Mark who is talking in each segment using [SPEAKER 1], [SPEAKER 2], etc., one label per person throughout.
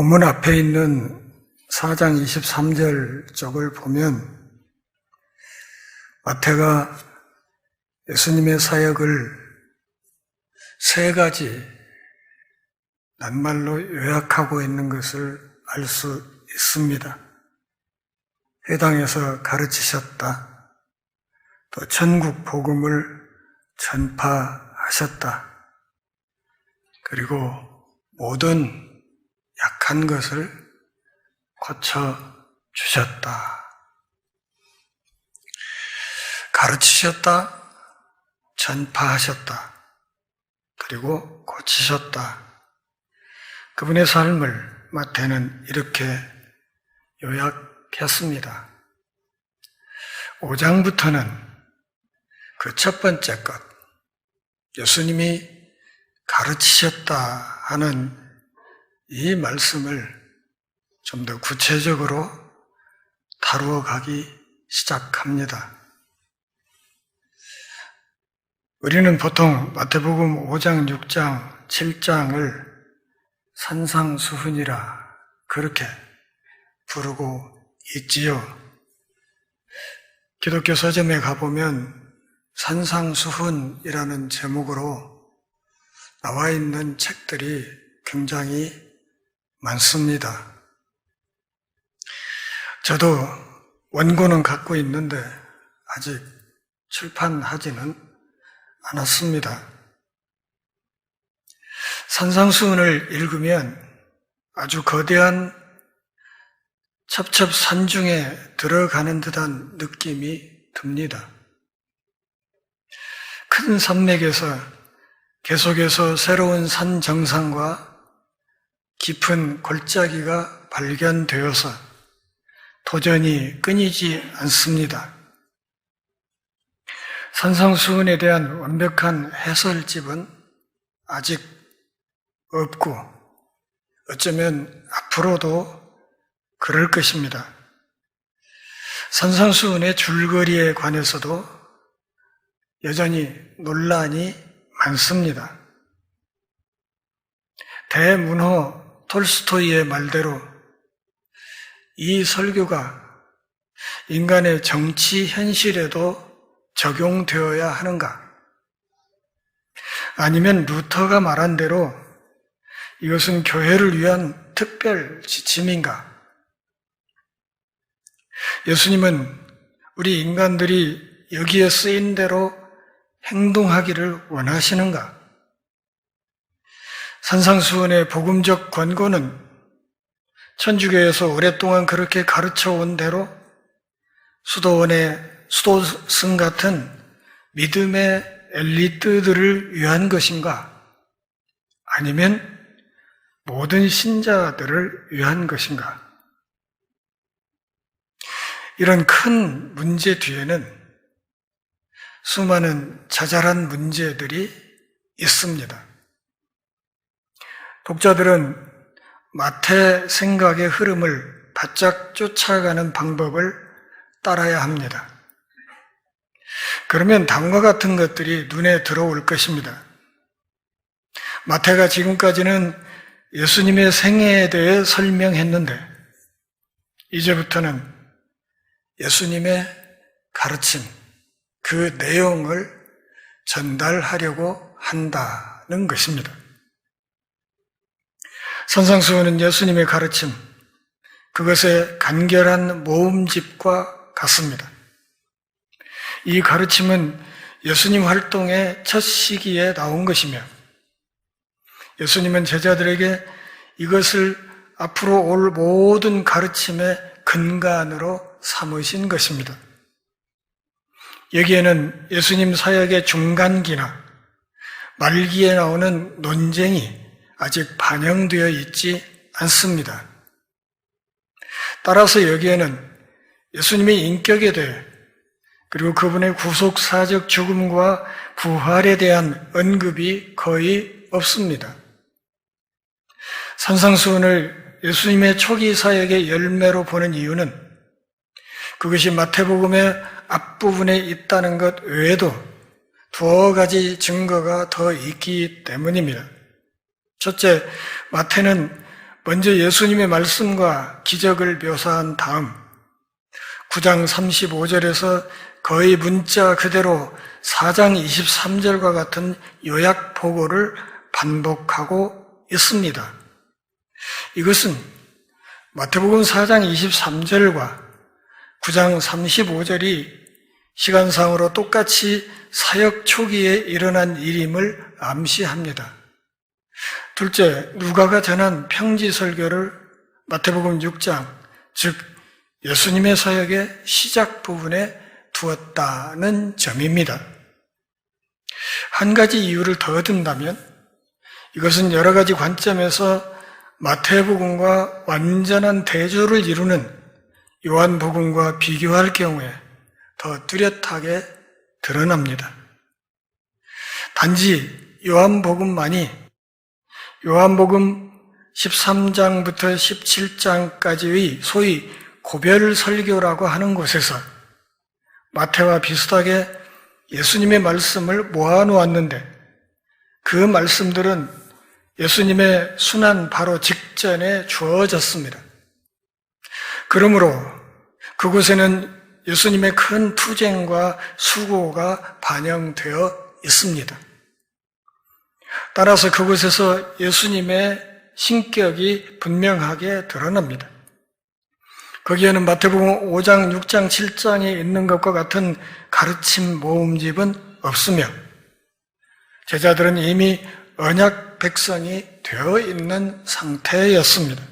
[SPEAKER 1] 본문 앞에 있는 4장 23절 쪽을 보면 마태가 예수님의 사역을 세 가지 낱말로 요약하고 있는 것을 알 수 있습니다. 회당에서 가르치셨다. 또 전국 복음을 전파하셨다. 그리고 모든 약한 것을 고쳐주셨다. 가르치셨다, 전파하셨다, 그리고 고치셨다. 그분의 삶을 마태는 이렇게 요약했습니다. 5장부터는 그 첫 번째 것, 예수님이 가르치셨다 하는 이 말씀을 좀 더 구체적으로 다루어 가기 시작합니다. 우리는 보통 마태복음 5장, 6장, 7장을 산상수훈이라 그렇게 부르고 있지요. 기독교 서점에 가보면 산상수훈이라는 제목으로 나와 있는 책들이 굉장히 많습니다. 저도 원고는 갖고 있는데 아직 출판하지는 않았습니다. 산상수훈을 읽으면 아주 거대한 첩첩산중에 들어가는 듯한 느낌이 듭니다. 큰 산맥에서 계속해서 새로운 산 정상과 깊은 골짜기가 발견되어서 도전이 끊이지 않습니다. 산상수훈에 대한 완벽한 해설집은 아직 없고 어쩌면 앞으로도 그럴 것입니다. 산상수훈의 줄거리에 관해서도 여전히 논란이 많습니다. 대문호 톨스토이의 말대로 이 설교가 인간의 정치 현실에도 적용되어야 하는가? 아니면 루터가 말한 대로 이것은 교회를 위한 특별 지침인가? 예수님은 우리 인간들이 여기에 쓰인 대로 행동하기를 원하시는가? 산상수훈의 복음적 권고는 천주교에서 오랫동안 그렇게 가르쳐온 대로 수도승 같은 믿음의 엘리트들을 위한 것인가? 아니면 모든 신자들을 위한 것인가? 이런 큰 문제 뒤에는 수많은 자잘한 문제들이 있습니다. 독자들은 마태 생각의 흐름을 바짝 쫓아가는 방법을 따라야 합니다. 그러면 다음과 같은 것들이 눈에 들어올 것입니다. 마태가 지금까지는 예수님의 생애에 대해 설명했는데 이제부터는 예수님의 가르침, 그 내용을 전달하려고 한다는 것입니다. 산상수훈은 예수님의 가르침, 그것의 간결한 모음집과 같습니다. 이 가르침은 예수님 활동의 첫 시기에 나온 것이며 예수님은 제자들에게 이것을 앞으로 올 모든 가르침의 근간으로 삼으신 것입니다. 여기에는 예수님 사역의 중간기나 말기에 나오는 논쟁이 아직 반영되어 있지 않습니다. 따라서 여기에는 예수님의 인격에 대해 그리고 그분의 구속사적 죽음과 부활에 대한 언급이 거의 없습니다. 산상수훈을 예수님의 초기 사역의 열매로 보는 이유는 그것이 마태복음의 앞부분에 있다는 것 외에도 두어 가지 증거가 더 있기 때문입니다. 첫째, 마태는 먼저 예수님의 말씀과 기적을 묘사한 다음 9장 35절에서 거의 문자 그대로 4장 23절과 같은 요약 보고를 반복하고 있습니다. 이것은 마태복음 4장 23절과 9장 35절이 시간상으로 똑같이 사역 초기에 일어난 일임을 암시합니다. 둘째, 누가가 전한 평지 설교를 마태복음 6장, 즉 예수님의 사역의 시작 부분에 두었다는 점입니다. 한 가지 이유를 더 든다면 이것은 여러 가지 관점에서 마태복음과 완전한 대조를 이루는 요한복음과 비교할 경우에 더 뚜렷하게 드러납니다. 단지 요한복음만이 요한복음 13장부터 17장까지의 소위 고별 설교라고 하는 곳에서 마태와 비슷하게 예수님의 말씀을 모아놓았는데 그 말씀들은 예수님의 순환 바로 직전에 주어졌습니다. 그러므로 그곳에는 예수님의 큰 투쟁과 수고가 반영되어 있습니다. 따라서 그곳에서 예수님의 신격이 분명하게 드러납니다. 거기에는 마태복음 5장, 6장, 7장에 있는 것과 같은 가르침 모음집은 없으며 제자들은 이미 언약 백성이 되어 있는 상태였습니다.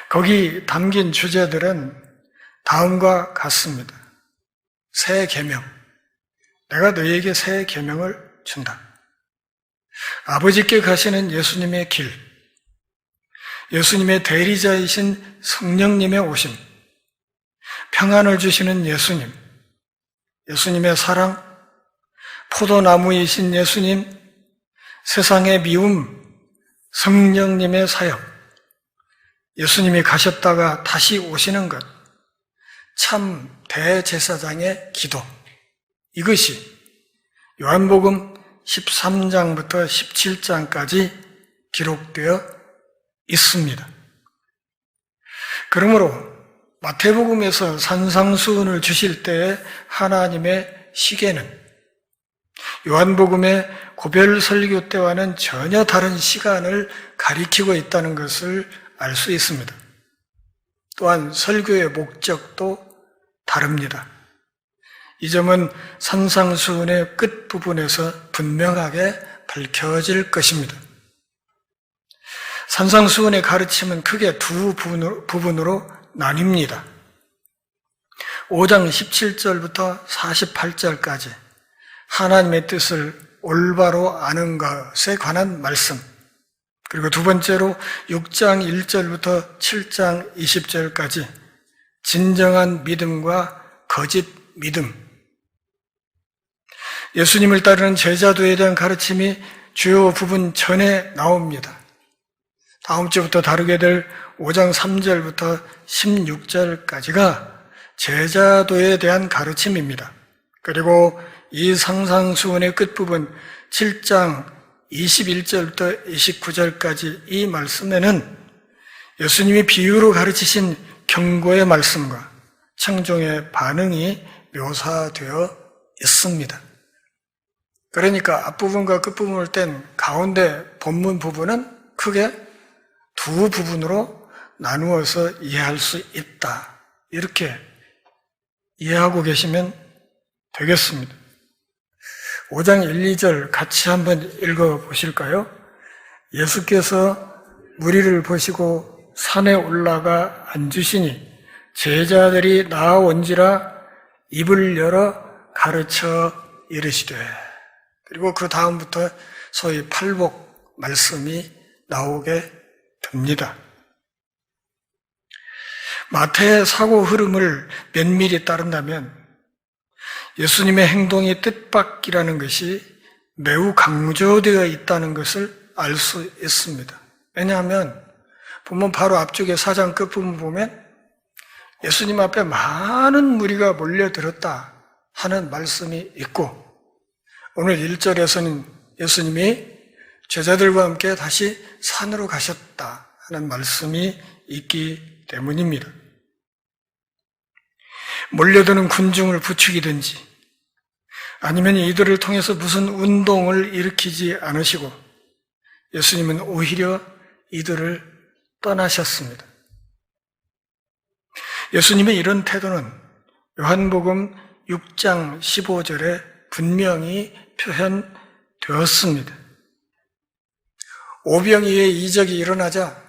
[SPEAKER 1] 거기 담긴 주제들은 다음과 같습니다. 새 계명. 내가 너희에게 새 계명을 준다. 아버지께 가시는 예수님의 길. 예수님의 대리자이신 성령님의 오심. 평안을 주시는 예수님. 예수님의 사랑. 포도나무이신 예수님. 세상의 미움. 성령님의 사역. 예수님이 가셨다가 다시 오시는 것. 참 대제사장의 기도. 이것이 요한복음 13장부터 17장까지 기록되어 있습니다. 그러므로 마태복음에서 산상수훈을 주실 때의 하나님의 시계는 요한복음의 고별 설교 때와는 전혀 다른 시간을 가리키고 있다는 것을 알 수 있습니다. 또한 설교의 목적도 다릅니다. 이 점은 산상수훈의 끝부분에서 분명하게 밝혀질 것입니다. 산상수훈의 가르침은 크게 두 부분으로 나뉩니다. 5장 17절부터 48절까지 하나님의 뜻을 올바로 아는 것에 관한 말씀, 그리고 두 번째로 6장 1절부터 7장 20절까지 진정한 믿음과 거짓 믿음, 예수님을 따르는 제자도에 대한 가르침이 주요 부분 전에 나옵니다. 다음 주부터 다루게 될 5장 3절부터 16절까지가 제자도에 대한 가르침입니다. 그리고 이 산상수훈의 끝부분 7장 21절부터 29절까지 이 말씀에는 예수님이 비유로 가르치신 경고의 말씀과 청중의 반응이 묘사되어 있습니다. 그러니까 앞부분과 끝부분을 뗀 가운데 본문 부분은 크게 두 부분으로 나누어서 이해할 수 있다. 이렇게 이해하고 계시면 되겠습니다. 5장 1, 2절 같이 한번 읽어보실까요? 예수께서 무리를 보시고 산에 올라가 앉으시니 제자들이 나아온지라 입을 열어 가르쳐 이르시되, 그리고 그 다음부터 소위 팔복 말씀이 나오게 됩니다. 마태의 사고 흐름을 면밀히 따른다면 예수님의 행동이 뜻밖이라는 것이 매우 강조되어 있다는 것을 알 수 있습니다. 왜냐하면 보면 바로 앞쪽에 4장 끝부분 보면 예수님 앞에 많은 무리가 몰려들었다 하는 말씀이 있고, 오늘 1절에서는 예수님이 제자들과 함께 다시 산으로 가셨다 하는 말씀이 있기 때문입니다. 몰려드는 군중을 부추기든지 아니면 이들을 통해서 무슨 운동을 일으키지 않으시고 예수님은 오히려 이들을 떠나셨습니다. 예수님의 이런 태도는 요한복음 6장 15절에 분명히 표현되었습니다. 오병이의 이적이 일어나자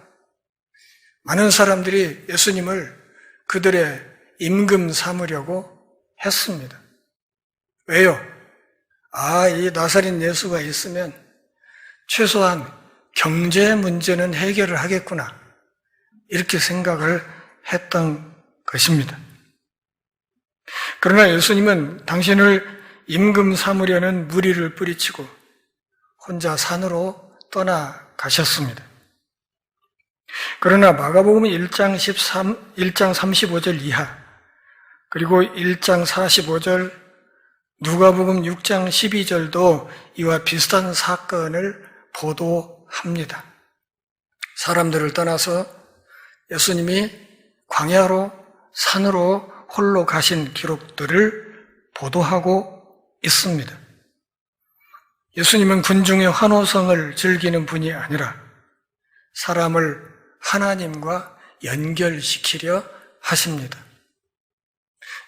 [SPEAKER 1] 많은 사람들이 예수님을 그들의 임금 삼으려고 했습니다. 왜요? 이 나사렛 예수가 있으면 최소한 경제 문제는 해결을 하겠구나. 이렇게 생각을 했던 것입니다. 그러나 예수님은 당신을 임금 삼으려는 무리를 뿌리치고 혼자 산으로 떠나가셨습니다. 그러나 마가복음 1장 35절 이하, 그리고 1장 45절, 누가복음 6장 12절도 이와 비슷한 사건을 보도합니다. 사람들을 떠나서 예수님이 광야로, 산으로 홀로 가신 기록들을 보도하고 있습니다. 예수님은 군중의 환호성을 즐기는 분이 아니라 사람을 하나님과 연결시키려 하십니다.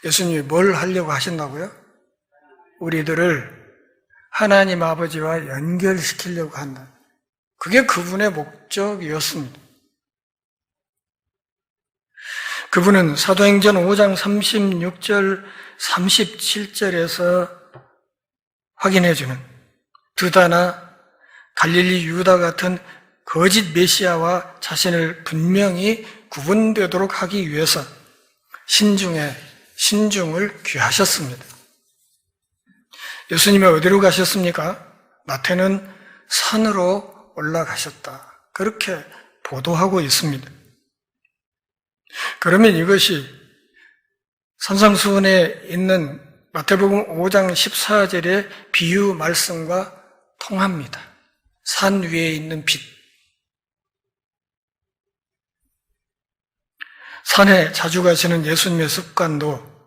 [SPEAKER 1] 예수님이 뭘 하려고 하신다고요? 우리들을 하나님 아버지와 연결시키려고 한다. 그게 그분의 목적이었습니다. 그분은 사도행전 5장 36절, 37절에서 확인해주는 드다나 갈릴리 유다 같은 거짓 메시아와 자신을 분명히 구분되도록 하기 위해서 신중을 귀하셨습니다. 예수님이 어디로 가셨습니까? 마태는 산으로 올라가셨다. 그렇게 보도하고 있습니다. 그러면 이것이 산상수훈에 있는 마태복음 5장 14절의 비유 말씀과 통합니다. 산 위에 있는 빛. 산에 자주 가시는 예수님의 습관도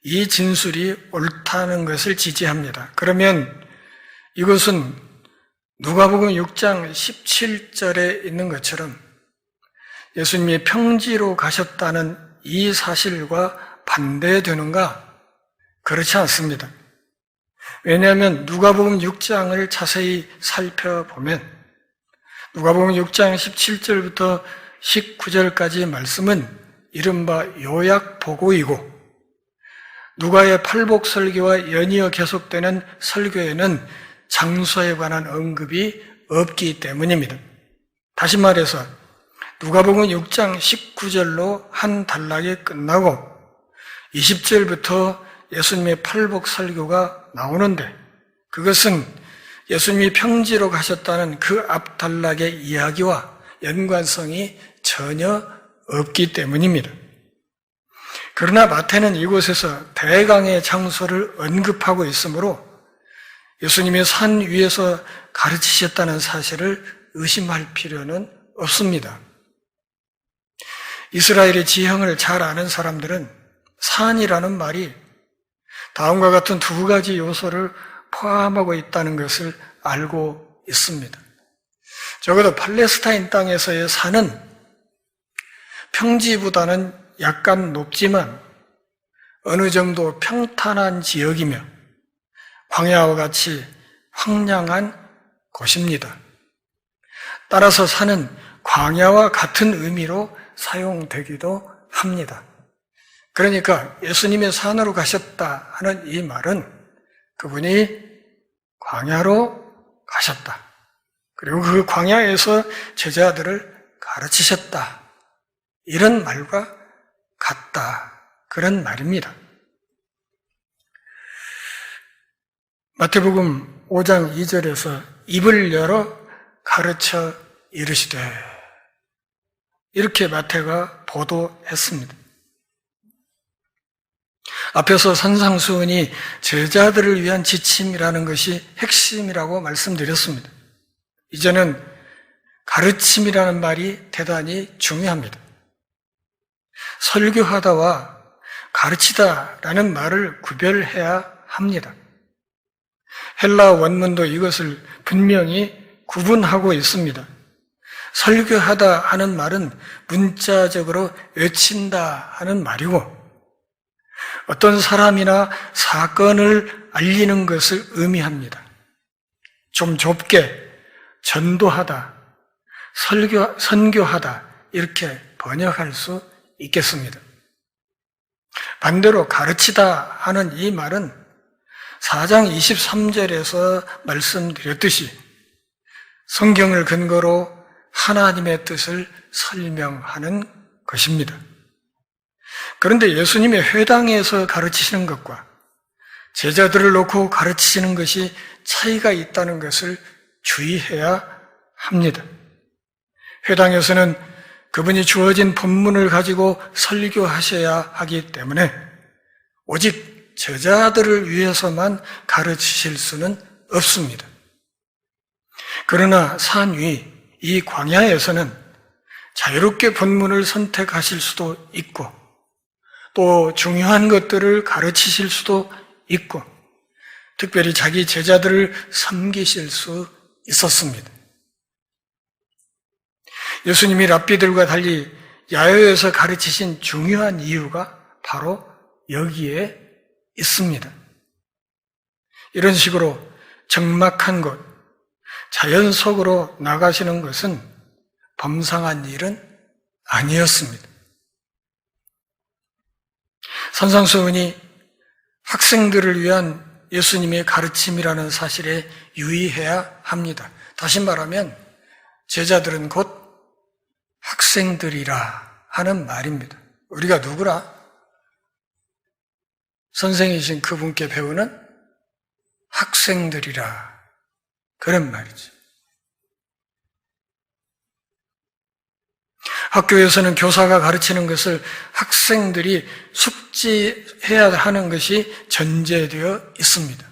[SPEAKER 1] 이 진술이 옳다는 것을 지지합니다. 그러면 이것은 누가복음 6장 17절에 있는 것처럼 예수님이 평지로 가셨다는 이 사실과 반대되는가? 그렇지 않습니다. 왜냐하면 누가복음 6장을 자세히 살펴보면 누가복음 6장 17절부터 19절까지의 말씀은 이른바 요약보고이고 누가의 팔복 설교와 연이어 계속되는 설교에는 장소에 관한 언급이 없기 때문입니다. 다시 말해서 누가복음 6장 19절로 한 단락이 끝나고 20절부터 예수님의 팔복 설교가 나오는데 그것은 예수님이 평지로 가셨다는 그 앞 단락의 이야기와 연관성이 전혀 없기 때문입니다. 그러나 마태는 이곳에서 대강의 장소를 언급하고 있으므로 예수님이 산 위에서 가르치셨다는 사실을 의심할 필요는 없습니다. 이스라엘의 지형을 잘 아는 사람들은 산이라는 말이 다음과 같은 두 가지 요소를 포함하고 있다는 것을 알고 있습니다. 적어도 팔레스타인 땅에서의 산은 평지보다는 약간 높지만 어느 정도 평탄한 지역이며 광야와 같이 황량한 곳입니다. 따라서 산은 광야와 같은 의미로 사용되기도 합니다. 그러니까 예수님의 산으로 가셨다 하는 이 말은 그분이 광야로 가셨다. 그리고 그 광야에서 제자들을 가르치셨다. 이런 말과 같다. 그런 말입니다. 마태복음 5장 2절에서 입을 열어 가르쳐 이르시되 이렇게 마태가 보도했습니다. 앞에서 산상수훈이 제자들을 위한 지침이라는 것이 핵심이라고 말씀드렸습니다. 이제는 가르침이라는 말이 대단히 중요합니다. 설교하다와 가르치다라는 말을 구별해야 합니다. 헬라 원문도 이것을 분명히 구분하고 있습니다. 설교하다 하는 말은 문자적으로 외친다 하는 말이고, 어떤 사람이나 사건을 알리는 것을 의미합니다. 좀 좁게 전도하다, 선교하다 이렇게 번역할 수 있겠습니다. 반대로 가르치다 하는 이 말은 4장 23절에서 말씀드렸듯이 성경을 근거로 하나님의 뜻을 설명하는 것입니다. 그런데 예수님의 회당에서 가르치시는 것과 제자들을 놓고 가르치시는 것이 차이가 있다는 것을 주의해야 합니다. 회당에서는 그분이 주어진 본문을 가지고 설교하셔야 하기 때문에 오직 제자들을 위해서만 가르치실 수는 없습니다. 그러나 산 위, 이 광야에서는 자유롭게 본문을 선택하실 수도 있고 또 중요한 것들을 가르치실 수도 있고 특별히 자기 제자들을 섬기실 수 있었습니다. 예수님이 랍비들과 달리 야외에서 가르치신 중요한 이유가 바로 여기에 있습니다. 이런 식으로 적막한 곳, 자연 속으로 나가시는 것은 범상한 일은 아니었습니다. 산상수훈이 학생들을 위한 예수님의 가르침이라는 사실에 유의해야 합니다. 다시 말하면 제자들은 곧 학생들이라 하는 말입니다. 우리가 누구라? 선생이신 그분께 배우는 학생들이라 그런 말이죠. 학교에서는 교사가 가르치는 것을 학생들이 숙지해야 하는 것이 전제되어 있습니다.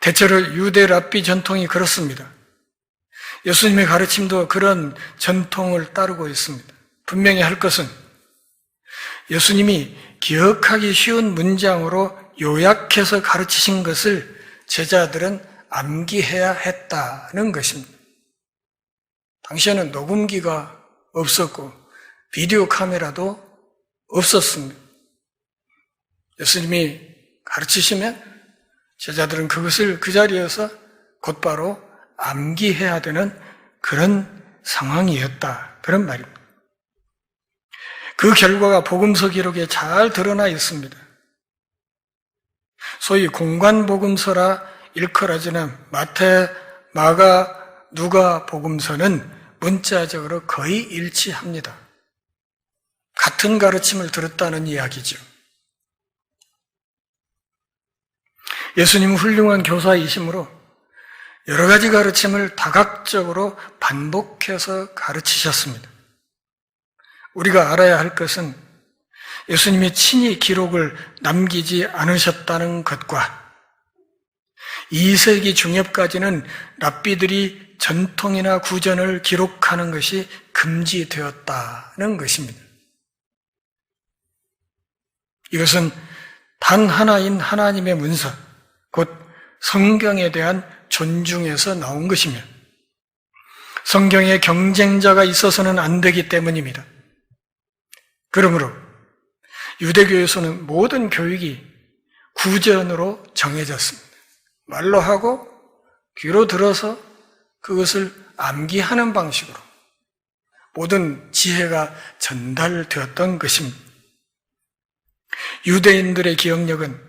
[SPEAKER 1] 대체로 유대 랍비 전통이 그렇습니다. 예수님의 가르침도 그런 전통을 따르고 있습니다. 분명히 할 것은 예수님이 기억하기 쉬운 문장으로 요약해서 가르치신 것을 제자들은 암기해야 했다는 것입니다. 당시에는 녹음기가 없었고 비디오 카메라도 없었습니다. 예수님이 가르치시면 제자들은 그것을 그 자리에서 곧바로 암기해야 되는 그런 상황이었다. 그런 말입니다. 그 결과가 복음서 기록에 잘 드러나 있습니다. 소위 공관복음서라 일컬어지는 마태, 마가, 누가 복음서는 문자적으로 거의 일치합니다. 같은 가르침을 들었다는 이야기죠. 예수님은 훌륭한 교사이시므로 여러 가지 가르침을 다각적으로 반복해서 가르치셨습니다. 우리가 알아야 할 것은 예수님이 친히 기록을 남기지 않으셨다는 것과 2세기 중엽까지는 랍비들이 전통이나 구전을 기록하는 것이 금지되었다는 것입니다. 이것은 단 하나인 하나님의 문서, 곧 성경에 대한 존중에서 나온 것이며 성경에 경쟁자가 있어서는 안 되기 때문입니다. 그러므로 유대교에서는 모든 교육이 구전으로 정해졌습니다. 말로 하고 귀로 들어서 그것을 암기하는 방식으로 모든 지혜가 전달되었던 것입니다. 유대인들의 기억력은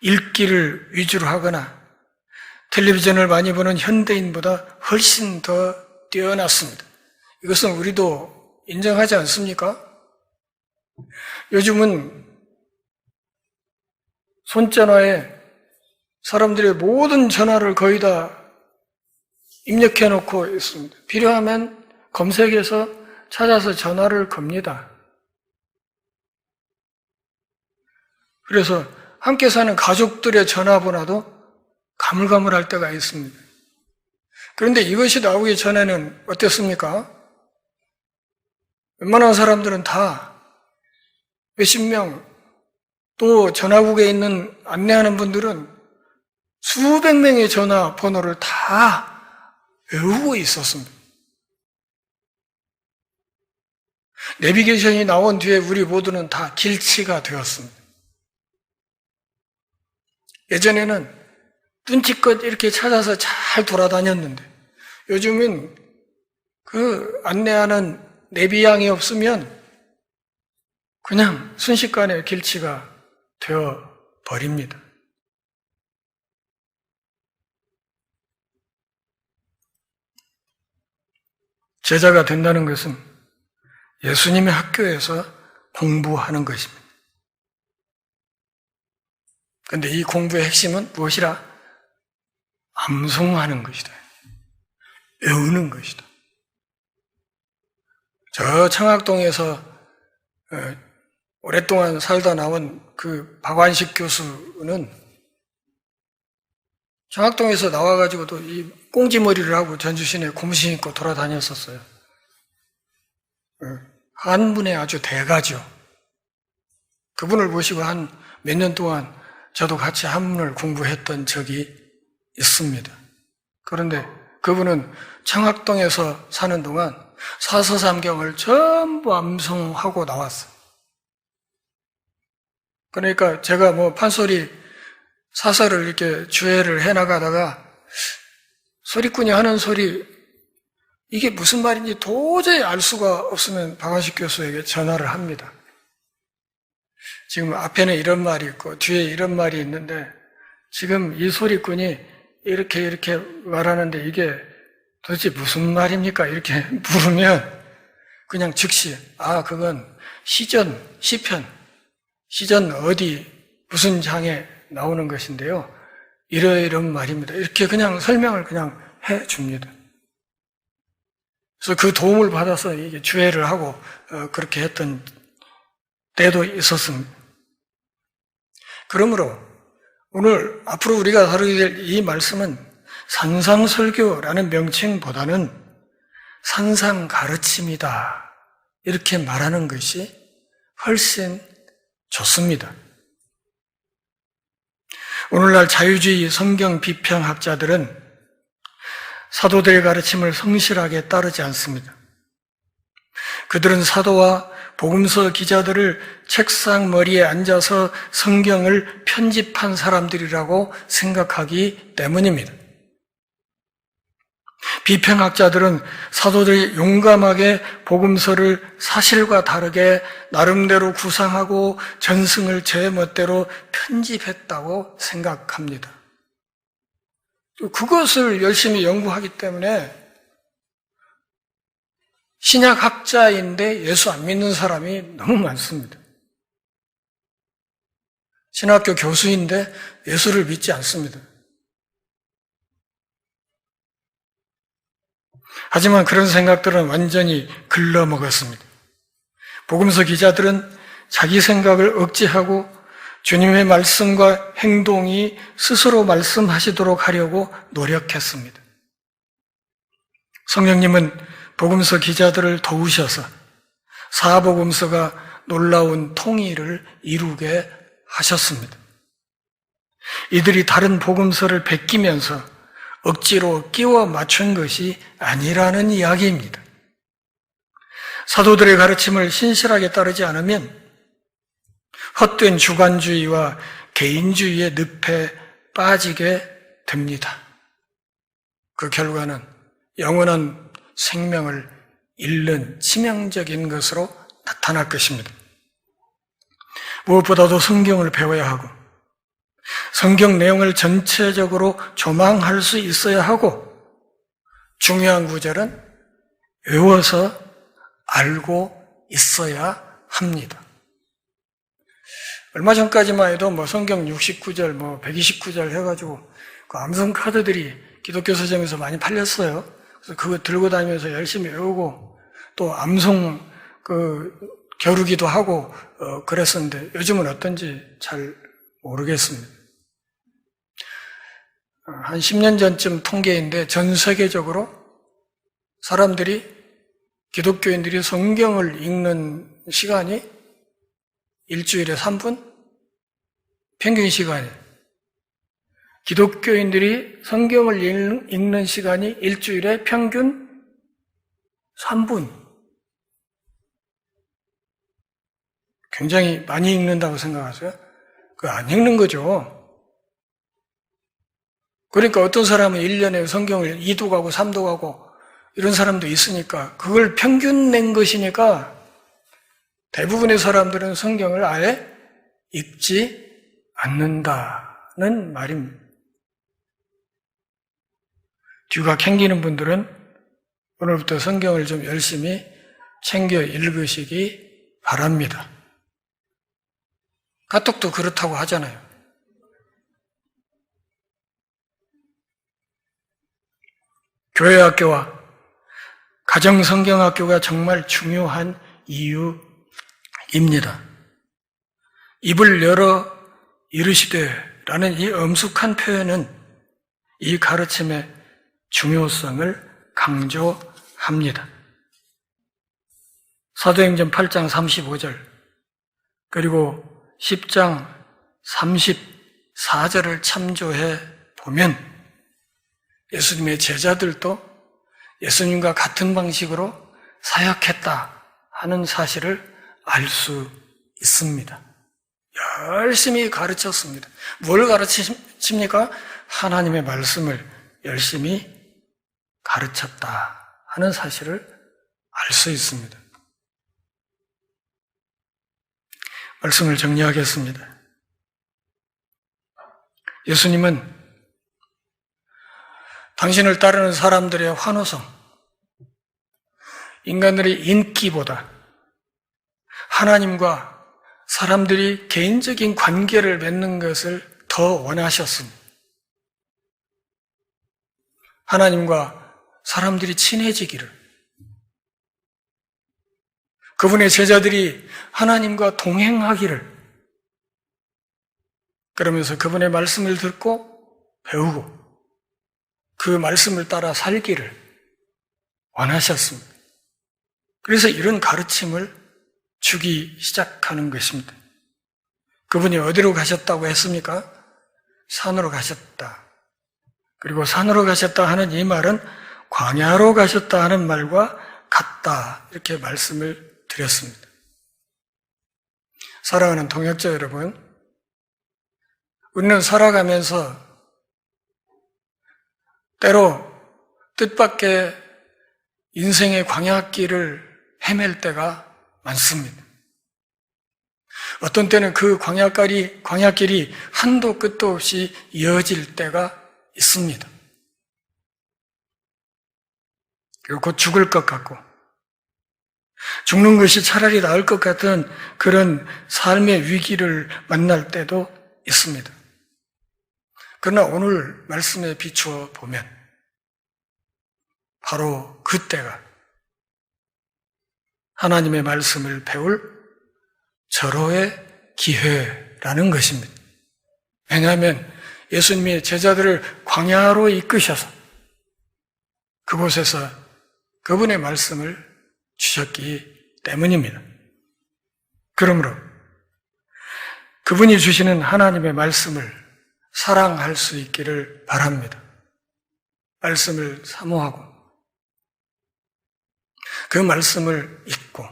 [SPEAKER 1] 읽기를 위주로 하거나 텔레비전을 많이 보는 현대인보다 훨씬 더 뛰어났습니다. 이것은 우리도 인정하지 않습니까? 요즘은 손전화에 사람들의 모든 전화를 거의 다 입력해 놓고 있습니다. 필요하면 검색해서 찾아서 전화를 겁니다. 그래서 함께 사는 가족들의 전화번호도 가물가물할 때가 있습니다. 그런데 이것이 나오기 전에는 어땠습니까? 웬만한 사람들은 다 몇십 명, 또 전화국에 있는 안내하는 분들은 수백 명의 전화번호를 다 외우고 있었습니다. 내비게이션이 나온 뒤에 우리 모두는 다 길치가 되었습니다. 예전에는 눈치껏 이렇게 찾아서 잘 돌아다녔는데 요즘은 그 안내하는 내비양이 없으면 그냥 순식간에 길치가 되어 버립니다. 제자가 된다는 것은 예수님의 학교에서 공부하는 것입니다. 그런데 이 공부의 핵심은 무엇이라? 암송하는 것이다. 외우는 것이다. 저 청학동에서 오랫동안 살다 나온 그 박완식 교수는 청학동에서 나와가지고도 이 꽁지머리를 하고 전주시내 고무신 입고 돌아다녔었어요. 한문의 아주 대가죠. 그분을 모시고 한 몇 년 동안 저도 같이 한문을 공부했던 적이 있습니다. 그런데 그분은 청학동에서 사는 동안 사서삼경을 전부 암송하고 나왔어요. 그러니까 제가 뭐 판소리 사서를 이렇게 주해를 해나가다가 소리꾼이 하는 소리 이게 무슨 말인지 도저히 알 수가 없으면 박완식 교수에게 전화를 합니다. 지금 앞에는 이런 말이 있고 뒤에 이런 말이 있는데 지금 이 소리꾼이 이렇게 말하는데 이게 도대체 무슨 말입니까? 이렇게 물으면 그냥 즉시 그건 시편 어디 무슨 장에 나오는 것인데요. 이런 말입니다. 이렇게 그냥 설명을 그냥 해 줍니다. 그래서 그 도움을 받아서 이게 주해를 하고 그렇게 했던 때도 있었습니다. 그러므로 오늘 앞으로 우리가 다루게 될 이 말씀은 산상설교라는 명칭보다는 산상가르침이다. 이렇게 말하는 것이 훨씬 좋습니다. 오늘날 자유주의 성경 비평학자들은 사도들의 가르침을 성실하게 따르지 않습니다. 그들은 사도와 복음서 기자들을 책상 머리에 앉아서 성경을 편집한 사람들이라고 생각하기 때문입니다. 비평학자들은 사도들이 용감하게 복음서를 사실과 다르게 나름대로 구상하고 전승을 제 멋대로 편집했다고 생각합니다. 그것을 열심히 연구하기 때문에 신약학자인데 예수 안 믿는 사람이 너무 많습니다. 신학교 교수인데 예수를 믿지 않습니다. 하지만 그런 생각들은 완전히 글러먹었습니다. 복음서 기자들은 자기 생각을 억제하고 주님의 말씀과 행동이 스스로 말씀하시도록 하려고 노력했습니다. 성령님은 복음서 기자들을 도우셔서 사복음서가 놀라운 통일을 이루게 하셨습니다. 이들이 다른 복음서를 베끼면서 억지로 끼워 맞춘 것이 아니라는 이야기입니다. 사도들의 가르침을 신실하게 따르지 않으면 헛된 주관주의와 개인주의의 늪에 빠지게 됩니다. 그 결과는 영원한 생명을 잃는 치명적인 것으로 나타날 것입니다. 무엇보다도 성경을 배워야 하고 성경 내용을 전체적으로 조망할 수 있어야 하고 중요한 구절은 외워서 알고 있어야 합니다. 얼마 전까지만 해도 성경 69절, 129절 해가지고 그 암송 카드들이 기독교 서점에서 많이 팔렸어요. 그래서 그거 들고 다니면서 열심히 외우고 또 암송 겨루기도 하고 그랬었는데 요즘은 어떤지 잘 모르겠습니다. 한 10년 전쯤 통계인데 전 세계적으로 사람들이, 기독교인들이 성경을 읽는 시간이 일주일에 3분? 평균 시간이. 기독교인들이 성경을 읽는 시간이 일주일에 평균 3분. 굉장히 많이 읽는다고 생각하세요? 그거 안 읽는 거죠. 그러니까 어떤 사람은 1년에 성경을 2도 가고 3도 가고 이런 사람도 있으니까 그걸 평균 낸 것이니까 대부분의 사람들은 성경을 아예 읽지 않는다는 말입니다. 뒤가 캥기는 분들은 오늘부터 성경을 좀 열심히 챙겨 읽으시기 바랍니다. 카톡도 그렇다고 하잖아요. 교회학교와 가정성경학교가 정말 중요한 이유입니다. 입을 열어 이르시되라는 이 엄숙한 표현은 이 가르침의 중요성을 강조합니다. 사도행전 8장 35절 그리고 10장 34절을 참조해 보면 예수님의 제자들도 예수님과 같은 방식으로 사역했다 하는 사실을 알 수 있습니다. 열심히 가르쳤습니다. 뭘 가르칩니까? 하나님의 말씀을 열심히 가르쳤다 하는 사실을 알 수 있습니다. 말씀을 정리하겠습니다. 예수님은 당신을 따르는 사람들의 환호성, 인간들의 인기보다 하나님과 사람들이 개인적인 관계를 맺는 것을 더 원하셨습니다. 하나님과 사람들이 친해지기를, 그분의 제자들이 하나님과 동행하기를, 그러면서 그분의 말씀을 듣고 배우고 그 말씀을 따라 살기를 원하셨습니다. 그래서 이런 가르침을 주기 시작하는 것입니다. 그분이 어디로 가셨다고 했습니까? 산으로 가셨다. 그리고 산으로 가셨다 하는 이 말은 광야로 가셨다 하는 말과 같다. 이렇게 말씀을 드렸습니다. 사랑하는 동역자 여러분, 우리는 살아가면서 때로 뜻밖의 인생의 광야길을 헤맬 때가 많습니다. 어떤 때는 그 광야길이 한도 끝도 없이 이어질 때가 있습니다. 그리고 곧 죽을 것 같고, 죽는 것이 차라리 나을 것 같은 그런 삶의 위기를 만날 때도 있습니다. 그러나 오늘 말씀에 비추어 보면 바로 그때가 하나님의 말씀을 배울 절호의 기회라는 것입니다. 왜냐하면 예수님이 제자들을 광야로 이끄셔서 그곳에서 그분의 말씀을 주셨기 때문입니다. 그러므로 그분이 주시는 하나님의 말씀을 사랑할 수 있기를 바랍니다. 말씀을 사모하고 그 말씀을 읽고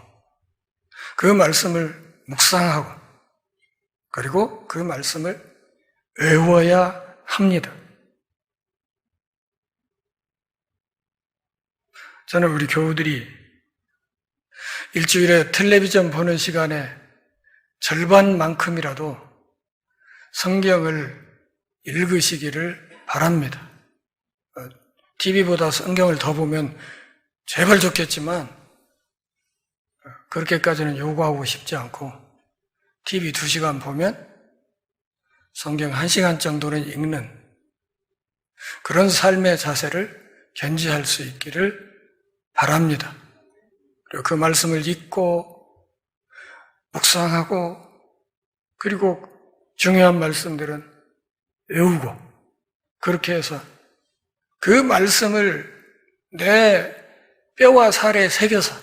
[SPEAKER 1] 그 말씀을 묵상하고 그리고 그 말씀을 외워야 합니다. 저는 우리 교우들이 일주일에 텔레비전 보는 시간에 절반만큼이라도 성경을 읽으시기를 바랍니다. TV보다 성경을 더 보면 제발 좋겠지만 그렇게까지는 요구하고 싶지 않고 TV 2시간 보면 성경 1시간 정도는 읽는 그런 삶의 자세를 견지할 수 있기를 바랍니다. 그리고 그 말씀을 읽고 묵상하고 그리고 중요한 말씀들은 외우고 그렇게 해서 그 말씀을 내 뼈와 살에 새겨서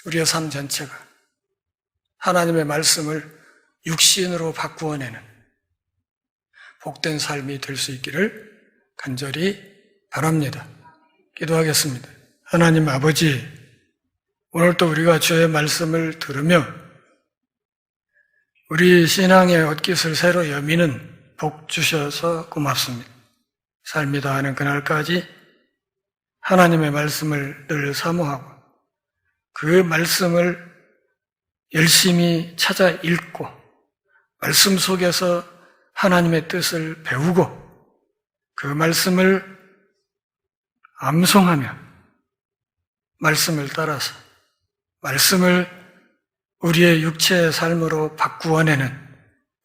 [SPEAKER 1] 우리의 삶 전체가 하나님의 말씀을 육신으로 바꾸어내는 복된 삶이 될 수 있기를 간절히 바랍니다. 기도하겠습니다. 하나님 아버지, 오늘도 우리가 주의 말씀을 들으며 우리 신앙의 옷깃을 새로 여미는 복 주셔서 고맙습니다. 삶이 다하는 그날까지 하나님의 말씀을 늘 사모하고 그 말씀을 열심히 찾아 읽고 말씀 속에서 하나님의 뜻을 배우고 그 말씀을 암송하며 말씀을 따라서 말씀을 우리의 육체의 삶으로 바꾸어내는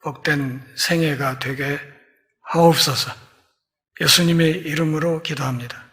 [SPEAKER 1] 복된 생애가 되게 하옵소서. 예수님의 이름으로 기도합니다.